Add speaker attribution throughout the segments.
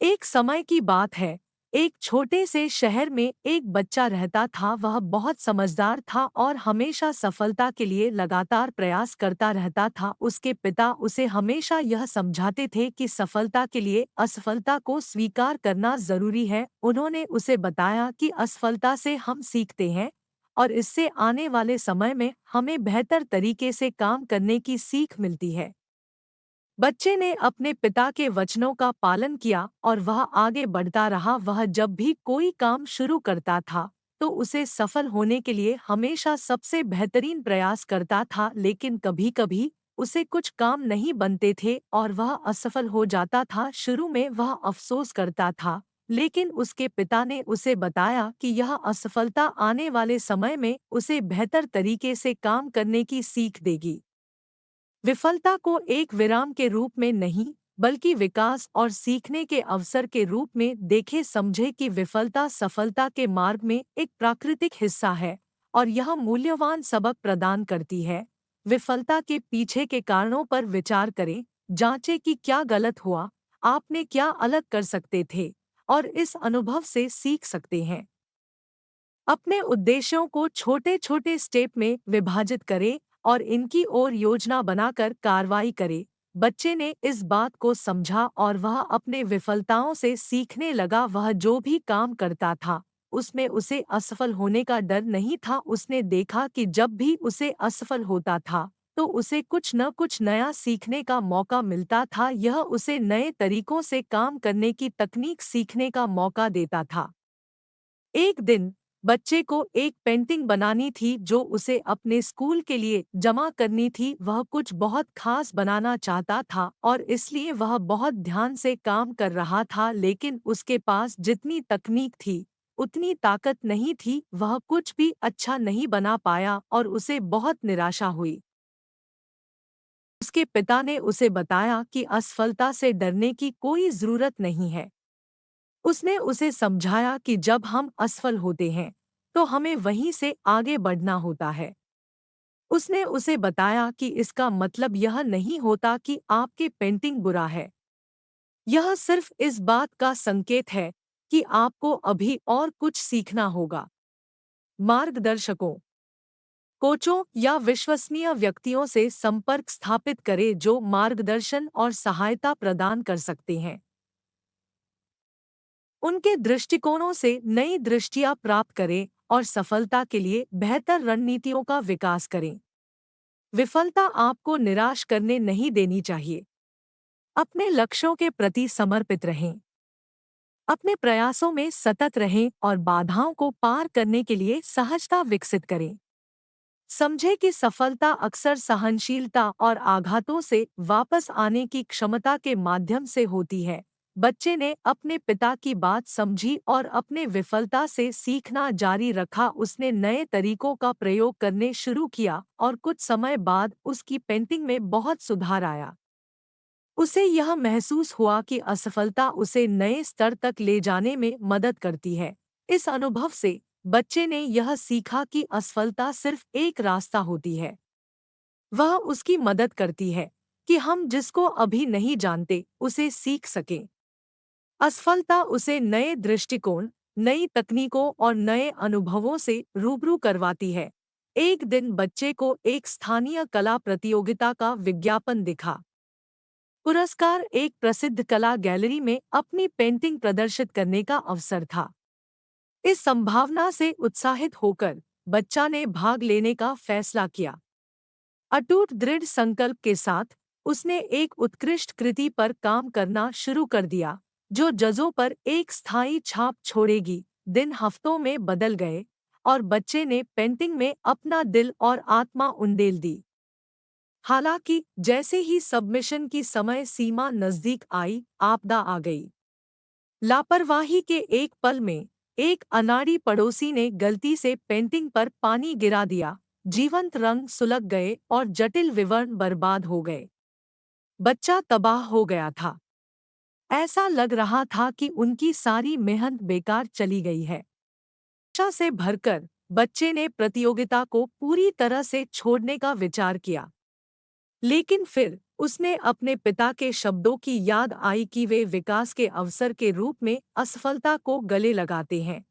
Speaker 1: एक समय की बात है। एक छोटे से शहर में एक बच्चा रहता था। वह बहुत समझदार था और हमेशा सफलता के लिए लगातार प्रयास करता रहता था। उसके पिता उसे हमेशा यह समझाते थे कि सफलता के लिए असफलता को स्वीकार करना जरूरी है। उन्होंने उसे बताया कि असफलता से हम सीखते हैं और इससे आने वाले समय में हमें बेहतर तरीके से काम करने की सीख मिलती है। बच्चे ने अपने पिता के वचनों का पालन किया और वह आगे बढ़ता रहा। वह जब भी कोई काम शुरू करता था तो उसे सफल होने के लिए हमेशा सबसे बेहतरीन प्रयास करता था, लेकिन कभी-कभी उसे कुछ काम नहीं बनते थे और वह असफल हो जाता था। शुरू में वह अफसोस करता था, लेकिन उसके पिता ने उसे बताया कि यह असफलता आने वाले समय में उसे बेहतर तरीके से काम करने की सीख देगी। विफलता को एक विराम के रूप में नहीं, बल्कि विकास और सीखने के अवसर के रूप में देखे। समझे कि विफलता सफलता के मार्ग में एक प्राकृतिक हिस्सा है और यह मूल्यवान सबक प्रदान करती है। विफलता के पीछे के कारणों पर विचार करें, जांचें कि क्या गलत हुआ, आपने क्या अलग कर सकते थे और इस अनुभव से सीख सकते हैं। अपने उद्देश्यों को छोटे छोटे स्टेप में विभाजित करें और इनकी ओर योजना बनाकर कार्रवाई करें। बच्चे ने इस बात को समझा और वह अपने विफलताओं से सीखने लगा। वह जो भी काम करता था उसमें उसे असफल होने का डर नहीं था। उसने देखा कि जब भी उसे असफल होता था तो उसे कुछ न कुछ नया सीखने का मौका मिलता था। यह उसे नए तरीकों से काम करने की तकनीक सीखने का मौका देता था। एक दिन बच्चे को एक पेंटिंग बनानी थी जो उसे अपने स्कूल के लिए जमा करनी थी। वह कुछ बहुत खास बनाना चाहता था और इसलिए वह बहुत ध्यान से काम कर रहा था, लेकिन उसके पास जितनी तकनीक थी उतनी ताकत नहीं थी। वह कुछ भी अच्छा नहीं बना पाया और उसे बहुत निराशा हुई। उसके पिता ने उसे बताया कि असफलता से डरने की कोई जरूरत नहीं है। उसने उसे समझाया कि जब हम असफल होते हैं तो हमें वहीं से आगे बढ़ना होता है। उसने उसे बताया कि इसका मतलब यह नहीं होता कि आपकी पेंटिंग बुरा है। यह सिर्फ इस बात का संकेत है कि आपको अभी और कुछ सीखना होगा। मार्गदर्शकों, कोचों या विश्वसनीय व्यक्तियों से संपर्क स्थापित करें जो मार्गदर्शन और सहायता प्रदान कर सकते हैं। उनके दृष्टिकोणों से नई दृष्टियां प्राप्त करें और सफलता के लिए बेहतर रणनीतियों का विकास करें। विफलता आपको निराश करने नहीं देनी चाहिए। अपने लक्ष्यों के प्रति समर्पित रहें। अपने प्रयासों में सतत रहें और बाधाओं को पार करने के लिए सहजता विकसित करें। समझे कि सफलता अक्सर सहनशीलता और आघातों से वापस आने की क्षमता के माध्यम से होती है। बच्चे ने अपने पिता की बात समझी और अपने विफलता से सीखना जारी रखा। उसने नए तरीकों का प्रयोग करने शुरू किया और कुछ समय बाद उसकी पेंटिंग में बहुत सुधार आया। उसे यह महसूस हुआ कि असफलता उसे नए स्तर तक ले जाने में मदद करती है। इस अनुभव से बच्चे ने यह सीखा कि असफलता सिर्फ एक रास्ता होती है। वह उसकी मदद करती है कि हम जिसको अभी नहीं जानते उसे सीख सकें। असफलता उसे नए दृष्टिकोण, नई तकनीकों और नए अनुभवों से रूबरू करवाती है। एक दिन बच्चे को एक स्थानीय कला प्रतियोगिता का विज्ञापन दिखा। पुरस्कार एक प्रसिद्ध कला गैलरी में अपनी पेंटिंग प्रदर्शित करने का अवसर था। इस संभावना से उत्साहित होकर बच्चा ने भाग लेने का फैसला किया। अटूट दृढ़ संकल्प के साथ उसने एक उत्कृष्ट कृति पर काम करना शुरू कर दिया जो जजों पर एक स्थायी छाप छोड़ेगी। दिन हफ्तों में बदल गए और बच्चे ने पेंटिंग में अपना दिल और आत्मा उंडेल दी। हालांकि जैसे ही सबमिशन की समय सीमा नजदीक आई, आपदा आ गई। लापरवाही के एक पल में एक अनाड़ी पड़ोसी ने गलती से पेंटिंग पर पानी गिरा दिया। जीवंत रंग सुलग गए और जटिल विवरण बर्बाद हो गए। बच्चा तबाह हो गया था। ऐसा लग रहा था कि उनकी सारी मेहनत बेकार चली गई है। आशा से भरकर बच्चे ने प्रतियोगिता को पूरी तरह से छोड़ने का विचार किया। लेकिन फिर उसने अपने पिता के शब्दों की याद आई कि वे विकास के अवसर के रूप में असफलता को गले लगाते हैं।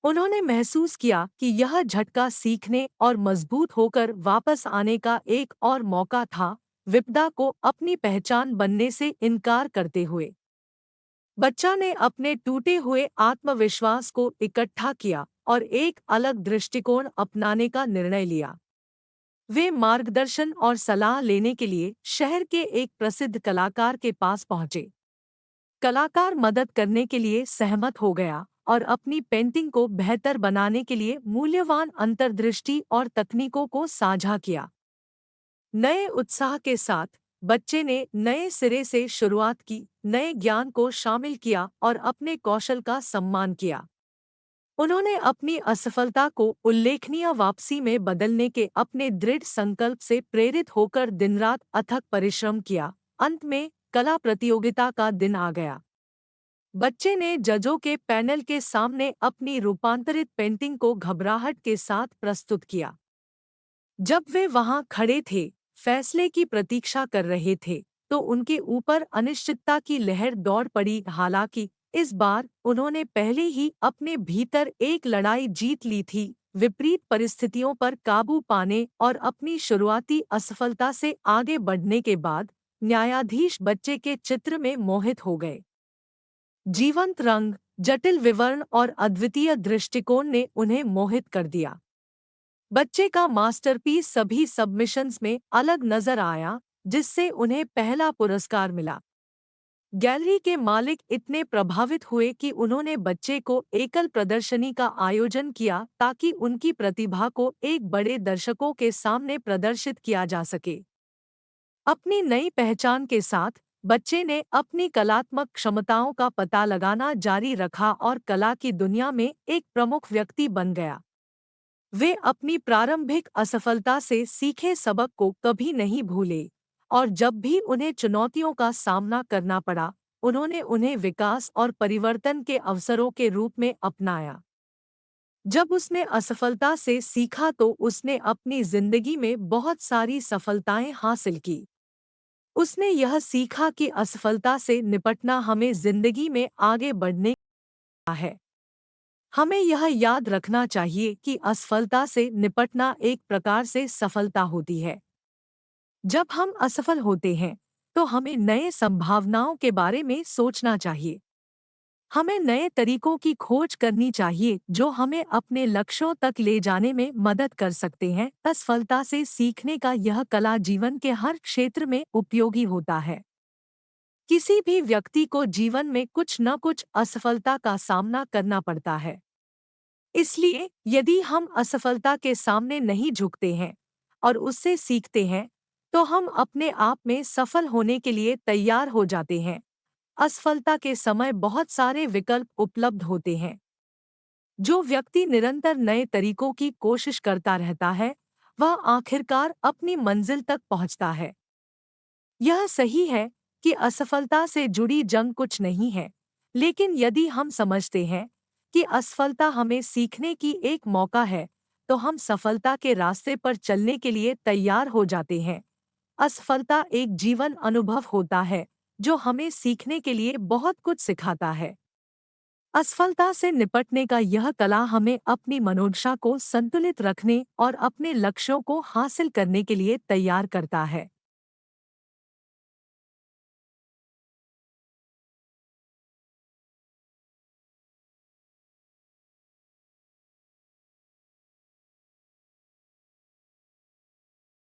Speaker 1: उन्होंने महसूस किया कि यह झटका सीखने और मजबूत होकर वापस आने का एक और मौका था, विपदा को अपनी पहचान बनने से इनकार करते हुए। बच्चा ने अपने टूटे हुए आत्मविश्वास को इकट्ठा किया और एक अलग दृष्टिकोण अपनाने का निर्णय लिया। वे मार्गदर्शन और सलाह लेने के लिए शहर के एक प्रसिद्ध कलाकार के पास पहुंचे। कलाकार मदद करने के लिए सहमत हो गया और अपनी पेंटिंग को बेहतर बनाने के लिए मूल्यवान अंतर्दृष्टि और तकनीकों को साझा किया। नए उत्साह के साथ बच्चे ने नए सिरे से शुरुआत की, नए ज्ञान को शामिल किया और अपने कौशल का सम्मान किया। उन्होंने अपनी असफलता को उल्लेखनीय वापसी में बदलने के अपने दृढ़ संकल्प से प्रेरित होकर दिनरात अथक परिश्रम किया। अंत में कला प्रतियोगिता का दिन आ गया। बच्चे ने जजों के पैनल के सामने अपनी रूपांतरित पेंटिंग को घबराहट के साथ प्रस्तुत किया। जब वे वहां खड़े थे, फैसले की प्रतीक्षा कर रहे थे, तो उनके ऊपर अनिश्चितता की लहर दौड़ पड़ी। हालांकि इस बार उन्होंने पहले ही अपने भीतर एक लड़ाई जीत ली थी, विपरीत परिस्थितियों पर काबू पाने और अपनी शुरुआती असफलता से आगे बढ़ने के बाद न्यायाधीश बच्चे के चित्र में मोहित हो गए। जीवंत रंग, जटिल विवरण और अद्वितीय दृष्टिकोण ने उन्हें मोहित कर दिया। बच्चे का मास्टरपीस सभी सबमिशंस में अलग नजर आया, जिससे उन्हें पहला पुरस्कार मिला। गैलरी के मालिक इतने प्रभावित हुए कि उन्होंने बच्चे को एकल प्रदर्शनी का आयोजन किया ताकि उनकी प्रतिभा को एक बड़े दर्शकों के सामने प्रदर्शित किया जा सके। अपनी नई पहचान के साथ बच्चे ने अपनी कलात्मक क्षमताओं का पता लगाना जारी रखा और कला की दुनिया में एक प्रमुख व्यक्ति बन गया। वे अपनी प्रारंभिक असफलता से सीखे सबक को कभी नहीं भूले और जब भी उन्हें चुनौतियों का सामना करना पड़ा, उन्होंने उन्हें विकास और परिवर्तन के अवसरों के रूप में अपनाया। जब उसने असफलता से सीखा तो उसने अपनी जिंदगी में बहुत सारी सफलताएं हासिल की। उसने यह सीखा कि असफलता से निपटना हमें जिंदगी में आगे बढ़ने का है। हमें यह याद रखना चाहिए कि असफलता से निपटना एक प्रकार से सफलता होती है। जब हम असफल होते हैं, तो हमें नए संभावनाओं के बारे में सोचना चाहिए। हमें नए तरीकों की खोज करनी चाहिए जो हमें अपने लक्ष्यों तक ले जाने में मदद कर सकते हैं। असफलता से सीखने का यह कला जीवन के हर क्षेत्र में उपयोगी होता है। किसी भी व्यक्ति को जीवन में कुछ न कुछ असफलता का सामना करना पड़ता है। इसलिए यदि हम असफलता के सामने नहीं झुकते हैं और उससे सीखते हैं, तो हम अपने आप में सफल होने के लिए तैयार हो जाते हैं। असफलता के समय बहुत सारे विकल्प उपलब्ध होते हैं। जो व्यक्ति निरंतर नए तरीकों की कोशिश करता रहता है, वह आखिरकार अपनी मंजिल तक पहुंचता है। यह सही है कि असफलता से जुड़ी जंग कुछ नहीं है, लेकिन यदि हम समझते हैं कि असफलता हमें सीखने की एक मौका है, तो हम सफलता के रास्ते पर चलने के लिए तैयार हो जाते हैं। असफलता एक जीवन अनुभव होता है जो हमें सीखने के लिए बहुत कुछ सिखाता है। असफलता से निपटने का यह कला हमें अपनी मनोदशा को संतुलित रखने और अपने लक्ष्यों को हासिल करने के लिए तैयार करता है।